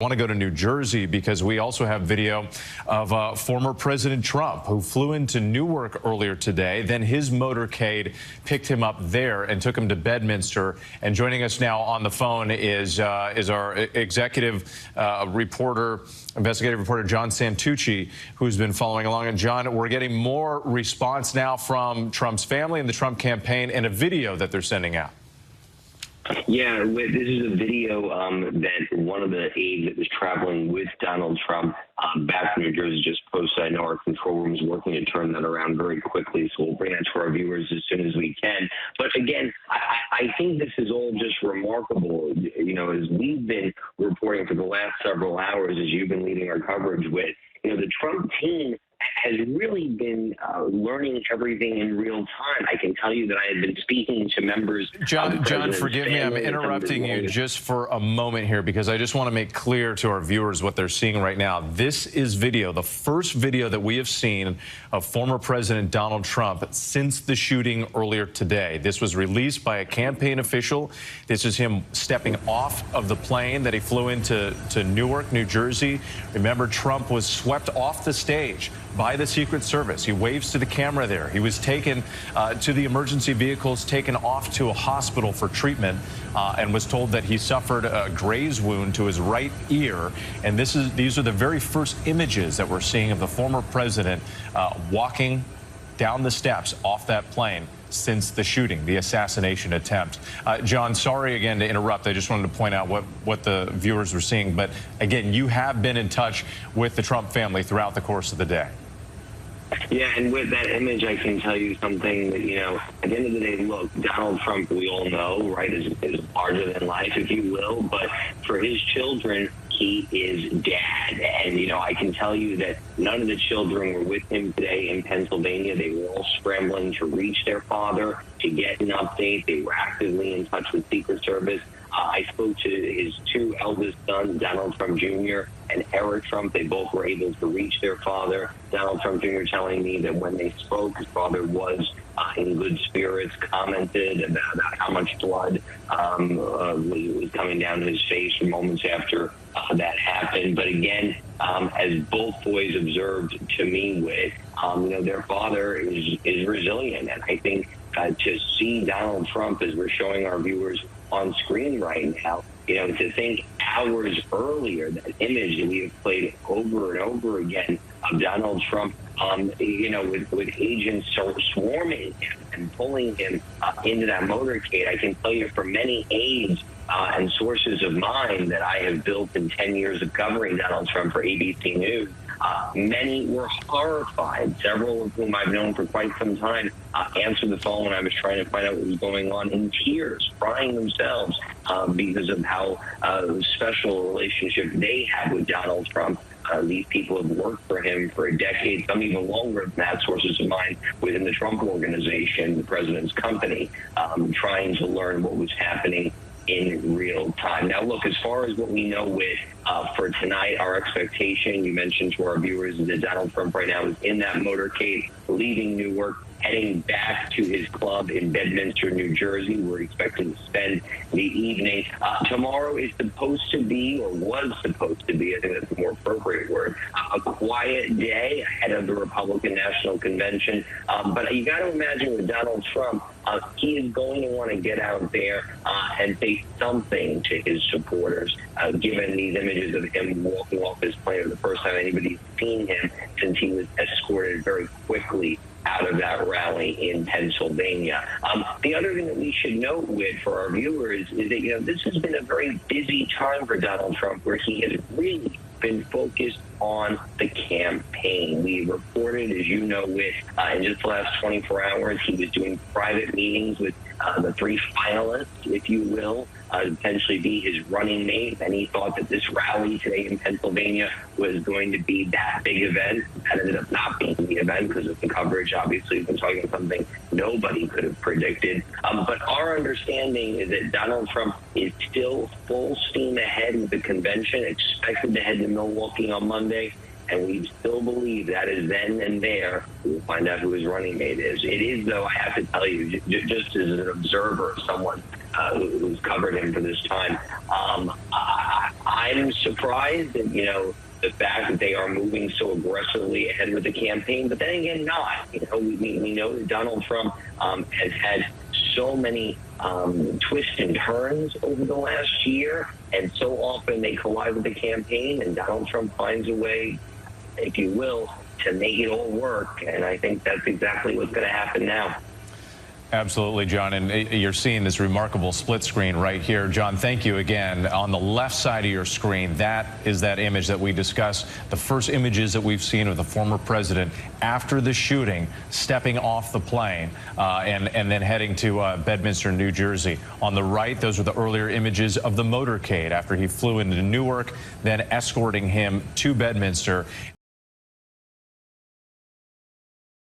I want to go to New Jersey because we also have video of former President Trump, who flew into Newark earlier today. Then his motorcade picked him up there and took him to Bedminster. And joining us now on the phone is our investigative reporter John Santucci, who's been following along. And John, we're getting more response now from Trump's family and the Trump campaign, and a video that they're sending out. Yeah, this is a video that one of the aides that was traveling with Donald Trump back from New Jersey just posted. I know our control room is working to turn that around very quickly, so we'll bring that to our viewers as soon as we can. But again, I think this is all just remarkable. You know, as we've been reporting for the last several hours, as you've been leading our coverage with, you know, the Trump team has really been learning everything in real time. I can tell you that I have been speaking to members. John, forgive me, I'm interrupting you just for a moment here because I just want to make clear to our viewers what they're seeing right now. This is video, the first video that we have seen of former President Donald Trump since the shooting earlier today. This was released by a campaign official. This is him stepping off of the plane that he flew into Newark, New Jersey. Remember, Trump was swept off the stage by the Secret Service. He waves to the camera there. He was taken to the emergency vehicles, taken off to a hospital for treatment, and was told that he suffered a graze wound to his right ear. And these are the very first images that we're seeing of the former president walking down the steps off that plane since the shooting, the assassination attempt. John, sorry again to interrupt. I just wanted to point out what the viewers were seeing. But again, you have been in touch with the Trump family throughout the course of the day. Yeah, and with that image, I can tell you something that, you know, at the end of the day, look, Donald Trump, we all know, right, is larger than life, if you will. But for his children, he is dad. And, you know, I can tell you that none of the children were with him today in Pennsylvania. They were all scrambling to reach their father, to get an update. They were actively in touch with Secret Service. I spoke to his two eldest sons, Donald Trump Jr. and Eric Trump. They both were able to reach their father. Donald Trump Jr. telling me that when they spoke, his father was in good spirits, commented about how much blood was coming down his face moments after that happened. But again, as both boys observed to me with, you know, their father is resilient. And I think to see Donald Trump, as we're showing our viewers on screen right now, you know, to think hours earlier, that image that we have played over and over again of Donald Trump, you know, with agents swarming him and pulling him into that motorcade. I can tell you from many aides and sources of mine that I have built in 10 years of covering Donald Trump for ABC News, many were horrified, several of whom I've known for quite some time, answered the phone when I was trying to find out what was going on, in tears, crying themselves because of how special a relationship they have with Donald Trump. These people have worked for him for a decade, some even longer than that, sources of mine within the Trump organization, the president's company, trying to learn what was happening in real time. Now, look, as far as what we know with for tonight, our expectation, you mentioned to our viewers, that Donald Trump right now is in that motorcade, leaving Newark, heading back to his club in Bedminster, New Jersey. We're expecting to spend the evening. Tomorrow is supposed to be, or was supposed to be, I think that's a more appropriate word, a quiet day ahead of the Republican National Convention. But you got to imagine with Donald Trump, he is going to want to get out there and say something to his supporters, given these images of him walking off his plane for the first time anybody's seen him since he was escorted very quickly out of that rally in Pennsylvania. The other thing that we should note with for our viewers is that, you know, this has been a very busy time for Donald Trump, where he has really been focused on the campaign. We reported, as you know, with in just the last 24 hours, he was doing private meetings with the three finalists, if you will, potentially be his running mate. And he thought that this rally today in Pennsylvania was going to be that big event. That ended up not being the event because of the coverage. Obviously, we've been talking about something nobody could have predicted. But our understanding is that Donald Trump is still full steam ahead with the convention, expected to head to Milwaukee on Monday. And we still believe that is then and there we'll find out who his running mate is. It is, though, I have to tell you, just as an observer, someone who's covered him for this time, I'm surprised that, the fact that they are moving so aggressively ahead with the campaign, but then again, not. We know that Donald Trump has had so many twists and turns over the last year, and so often they collide with the campaign, and Donald Trump finds a way, if you will, to make it all work. And I think that's exactly what's going to happen now. Absolutely, John, and you're seeing this remarkable split screen right here. John, thank you again. On the left side of your screen, that is that image that we discussed, the first images that we've seen of the former president after the shooting, stepping off the plane and then heading to Bedminster, New Jersey. On the right, those were the earlier images of the motorcade after he flew into Newark, then escorting him to Bedminster.